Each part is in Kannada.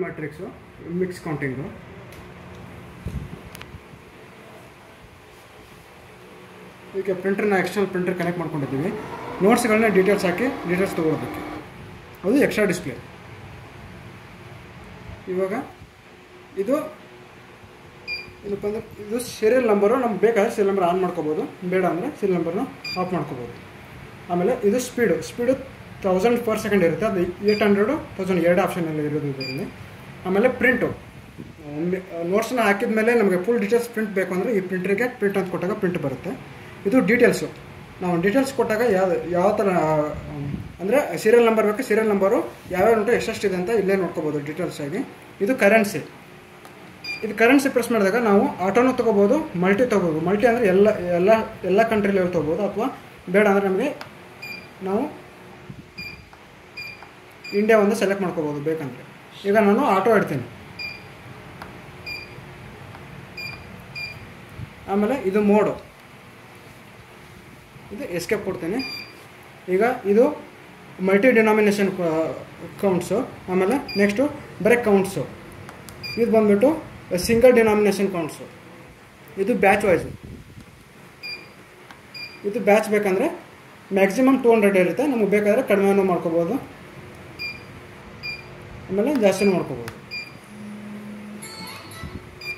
Matrix mix counting. ಈಗ ಪ್ರಿಂಟರ್ನ ಎಕ್ಸ್ಟರ್ನಲ್ ಪ್ರಿಂಟರ್ ಕನೆಕ್ಟ್ ಮಾಡ್ಕೊಂಡಿದ್ದೀವಿ. ನೋಟ್ಸ್ಗಳನ್ನ ಡೀಟೇಲ್ಸ್ ಹಾಕಿ ಡೀಟೇಲ್ಸ್ ತೊಗೊಳೋದಕ್ಕೆ ಅದು ಎಕ್ಸ್ಟ್ರಾ ಡಿಸ್ಪ್ಲೇ. ಇವಾಗ ಇದು ಏನಪ್ಪ ಅಂದರೆ ಇದು ಸೀರಿಯಲ್ ನಂಬರು, ನಮ್ಗೆ ಬೇಕಾದ್ರೆ ಸೀರಿಯಲ್ ನಂಬರ್ ಆನ್ ಮಾಡ್ಕೋಬೋದು, ಬೇಡ ಅಂದರೆ ಸೀರಿಯಲ್ ನಂಬರ್ನ ಆಫ್ ಮಾಡ್ಕೋಬೋದು. ಆಮೇಲೆ ಇದು ಸ್ಪೀಡು 1000 per second ಇರುತ್ತೆ, ಅದು 800 1000 ಎರಡು ಆಪ್ಷನಲ್ಲಿ ಇರೋದು ಇದರಲ್ಲಿ. ಆಮೇಲೆ ಪ್ರಿಂಟು ನೋಟ್ಸ್ನ ಹಾಕಿದ ಮೇಲೆ ನಮಗೆ ಫುಲ್ ಡೀಟೇಲ್ಸ್ ಪ್ರಿಂಟ್ ಬೇಕು ಅಂದರೆ ಈ ಪ್ರಿಂಟ್ರಿಗೆ ಪ್ರಿಂಟ್ ಅಂತ ಕೊಟ್ಟಾಗ ಪ್ರಿಂಟ್ ಬರುತ್ತೆ. ಇದು ಡೀಟೇಲ್ಸು, ನಾವು ಡೀಟೇಲ್ಸ್ ಕೊಟ್ಟಾಗ ಯಾವ ಥರ ಅಂದರೆ ಸೀರಿಯಲ್ ನಂಬರ್ ಬೇಕು, ಸೀರಿಯಲ್ ನಂಬರು ಯಾವ್ಯಾವ ಉಂಟು ಎಷ್ಟೆಷ್ಟಿದೆ ಅಂತ ಇಲ್ಲೇ ನೋಡ್ಕೋಬೋದು ಡೀಟೇಲ್ಸ್ ಆಗಿ. ಇದು ಕರೆನ್ಸಿ, ಇದು ಕರೆನ್ಸಿ ಪ್ರೆಸ್ ಮಾಡಿದಾಗ ನಾವು ಆಟೋನು ತೊಗೋಬೋದು, ಮಲ್ಟಿ ತೊಗೋಬೋದು. ಮಲ್ಟಿ ಅಂದರೆ ಎಲ್ಲ ಕಂಟ್ರಿಲಿ ತೊಗೋಬೋದು, ಅಥವಾ ಬೇಡ ಅಂದರೆ ನಮಗೆ ನಾವು ಇಂಡಿಯಾ ಒಂದು ಸೆಲೆಕ್ಟ್ ಮಾಡ್ಕೋಬೋದು ಬೇಕಂದರೆ. ಈಗ ನಾನು ಆಟೋ ಇಡ್ತೀನಿ. ಆಮೇಲೆ ಇದು ಮೋಡು, ಇದು ಎಸ್ಕೇಪ್ ಕೊಡ್ತೀನಿ. ಈಗ ಇದು ಮಲ್ಟಿ ಡಿನಾಮಿನೇಷನ್ ಕೌಂಟ್ಸು. ಆಮೇಲೆ ನೆಕ್ಸ್ಟು ಬರೀ ಕೌಂಟ್ಸು, ಇದು ಬಂದುಬಿಟ್ಟು ಸಿಂಗಲ್ ಡಿನಾಮಿನೇಷನ್ ಕೌಂಟ್ಸು. ಇದು ಬ್ಯಾಚ್ ವೈಸು, ಇದು ಬ್ಯಾಚ್ ಬೇಕಂದರೆ ಮ್ಯಾಕ್ಸಿಮಮ್ 200 ಇರುತ್ತೆ, ನಮಗೆ ಬೇಕಾದರೆ ಕಡಿಮೆನೂ ಮಾಡ್ಕೋಬೋದು, ಆಮೇಲೆ ಜಾಸ್ತಿನೂ ಮಾಡ್ಕೋಬೋದು.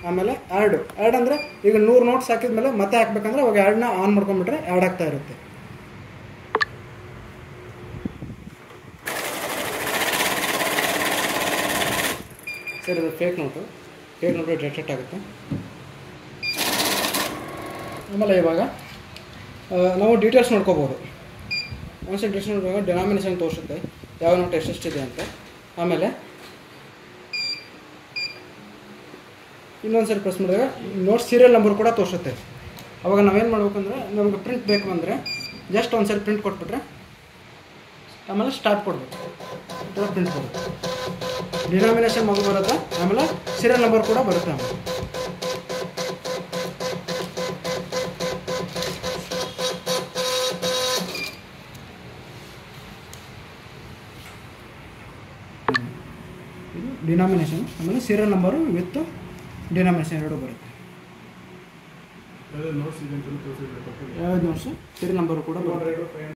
ಆಮೇಲೆ ಆ್ಯಡ್ ಅಂದರೆ ಈಗ 100 ನೋಟ್ಸ್ ಹಾಕಿದ್ಮೇಲೆ ಮತ್ತೆ ಹಾಕ್ಬೇಕಂದ್ರೆ ಅವಾಗ ಆ್ಯಡ್ನ ಆನ್ ಮಾಡ್ಕೊಂಡ್ಬಿಟ್ರೆ ಆ್ಯಡ್ ಆಗ್ತಾ ಇರುತ್ತೆ. ಸರ್ ಇದು ಫೇಕ್ ನೋಟು ಡಿಟೆಕ್ಟ್ ಆಗುತ್ತೆ. ಆಮೇಲೆ ಇವಾಗ ನಾವು ಡೀಟೇಲ್ಸ್ ನೋಡ್ಕೋಬೋದು. ಒಂದ್ಸಲ ಡೀಟೇಲ್ಸ್ ನೋಡುವಾಗ ಡಿನಾಮಿನೇಷನ್ ತೋರಿಸುತ್ತೆ, ಯಾವ ನೋಟ್ ಎಷ್ಟೆಷ್ಟಿದೆ ಅಂತ. ಆಮೇಲೆ ಇನ್ನೊಂದು ಸರಿ ಪ್ರೆಸ್ ಮಾಡಿದಾಗ ನೋಟ್ ಸೀರಿಯಲ್ ನಂಬರ್ ಕೂಡ ತೋರಿಸುತ್ತೆ. ಅವಾಗ ನಾವೇನು ಮಾಡ್ಬೇಕಂದ್ರೆ ನಮಗೆ ಪ್ರಿಂಟ್ ಬೇಕು ಅಂದರೆ ಜಸ್ಟ್ ಒಂದು ಸರಿ ಪ್ರಿಂಟ್ ಕೊಟ್ಬಿಟ್ರೆ ಆಮೇಲೆ ಸ್ಟಾರ್ಟ್ ಕೊಡಬೇಕು, ಪ್ರಿಂಟ್ ಕೊಡಬೇಕು. ಡಿನಾಮಿನೇಷನ್ ಮಗು ಬರುತ್ತೆ, ಆಮೇಲೆ ಸೀರಿಯಲ್ ನಂಬರ್ ಕೂಡ ಬರುತ್ತೆ. ಆಮೇಲೆ ಇದು ಡಿನಾಮಿನೇಷನ್, ಆಮೇಲೆ ಸೀರಿಯಲ್ ನಂಬರು ವಿತ್ ಡಿನಾಮಿನೇಷನ್ ಎರಡು ಬರುತ್ತೆ. ಯಾವ ನೋಟ್ಸು ಸೀರಿಯಲ್ ನಂಬರು ಕೂಡ ಬರುತ್ತೆ.